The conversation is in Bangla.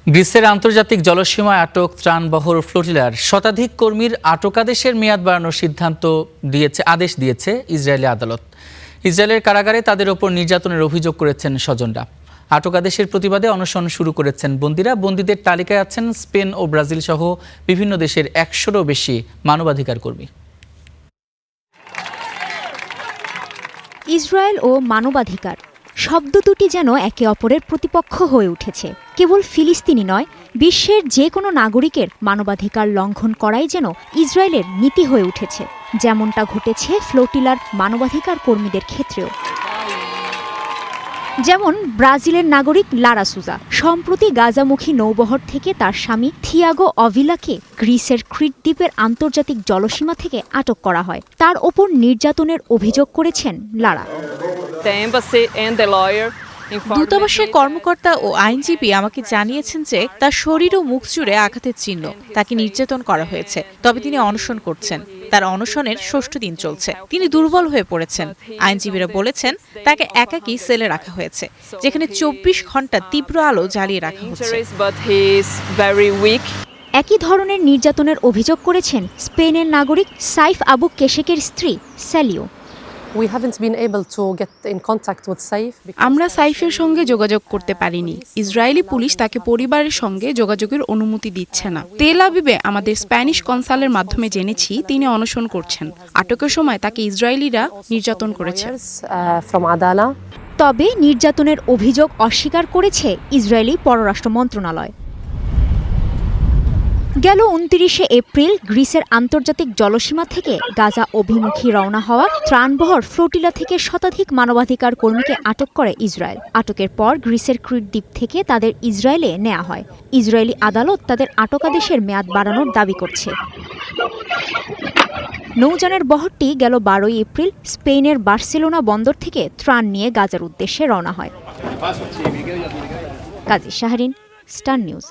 গ্রিসের আন্তর্জাতিক জলসীমায় আটক ত্রাণবহর ফ্লোটিলার শতাধিক কর্মীর আটকাদেশের মেয়াদ বাড়ানোর আদেশ দিয়েছে ইসরায়েলি আদালত। ইসরায়েলের কারাগারে তাদের ওপর নির্যাতনের অভিযোগ করেছেন স্বজনরা। আটকাদেশের প্রতিবাদে অনশন শুরু করেছেন বন্দীরা। বন্দীদের তালিকায় আছেন স্পেন ও ব্রাজিল সহ বিভিন্ন দেশের ১০০রও বেশি মানবাধিকার কর্মী। ইসরায়েল ও মানবাধিকার শব্দ দুটি যেন একে অপরের প্রতিপক্ষ হয়ে উঠেছে। কেবল ফিলিস্তিনি নয়, বিশ্বের যে কোনো নাগরিকের মানবাধিকার লঙ্ঘন করাই যেন ইসরায়েলের নীতি হয়ে উঠেছে, যেমনটা ঘটেছে ফ্লোটিলার মানবাধিকার কর্মীদের ক্ষেত্রেও। যেমন ব্রাজিলের নাগরিক লারা সুজা সম্প্রতি গাজামুখী নৌবহর থেকে তার স্বামী থিয়াগো অভিলাকে গ্রিসের ক্রিট দ্বীপের আন্তর্জাতিক জলসীমা থেকে আটক করা হয়। তার ওপর নির্যাতনের অভিযোগ করেছেন লারা। দূতাবাসের কর্মকর্তা ও আইনজীবী আমাকে জানিয়েছেন যে তার শরীর ও মুখ জুড়ে আঘাতের চিহ্ন। তাকে নির্যাতন করা হয়েছে, তবে তিনি অনশন করছেন। তার অনশনের ৬ষ্ঠ দিন চলছে। তিনি দুর্বল হয়ে পড়েছেন। আইনজীবীরা বলেছেন তাকে একাকী সেলে রাখা হয়েছে, যেখানে ২৪ ঘন্টা তীব্র আলো জ্বালিয়ে রাখা হচ্ছে। একই ধরনের নির্যাতনের অভিযোগ করেছেন স্পেনের নাগরিক সাইফ আবু কেশেকের স্ত্রী স্যালিও। আমরা সাইফের সঙ্গে যোগাযোগ করতে পারিনি। ইসরায়েলি পুলিশ তাকে পরিবারের সঙ্গে যোগাযোগের অনুমতি দিচ্ছে না। তেল আবিবে আমাদের স্প্যানিশ কনসালের মাধ্যমে জেনেছি তিনি অনশন করছেন। আটকের সময় তাকে ইসরায়েলিরা নির্যাতন করেছে। তবে নির্যাতনের অভিযোগ অস্বীকার করেছে ইসরায়েলি পররাষ্ট্র মন্ত্রণালয়। গেল ২৯শে এপ্রিল গ্রিসের আন্তর্জাতিক জলসীমা থেকে গাজা অভিমুখী রওনা হওয়া ত্রাণবহর ফ্লোটিলা থেকে শতাধিক মানবাধিকার কর্মীকে আটক করে ইসরায়েল। আটকের পর গ্রিসের ক্রিট দ্বীপ থেকে তাদের ইসরায়েলে নেওয়া হয়। ইসরায়েলি আদালত তাদের আটকাদেশের মেয়াদ বাড়ানোর দাবি করছে। নৌযানের বহরটি গেল ১২ এপ্রিল স্পেনের বার্সেলোনা বন্দর থেকে ত্রাণ নিয়ে গাজার উদ্দেশ্যে রওনা হয়। কাজী শাহরিন, স্টার নিউজ।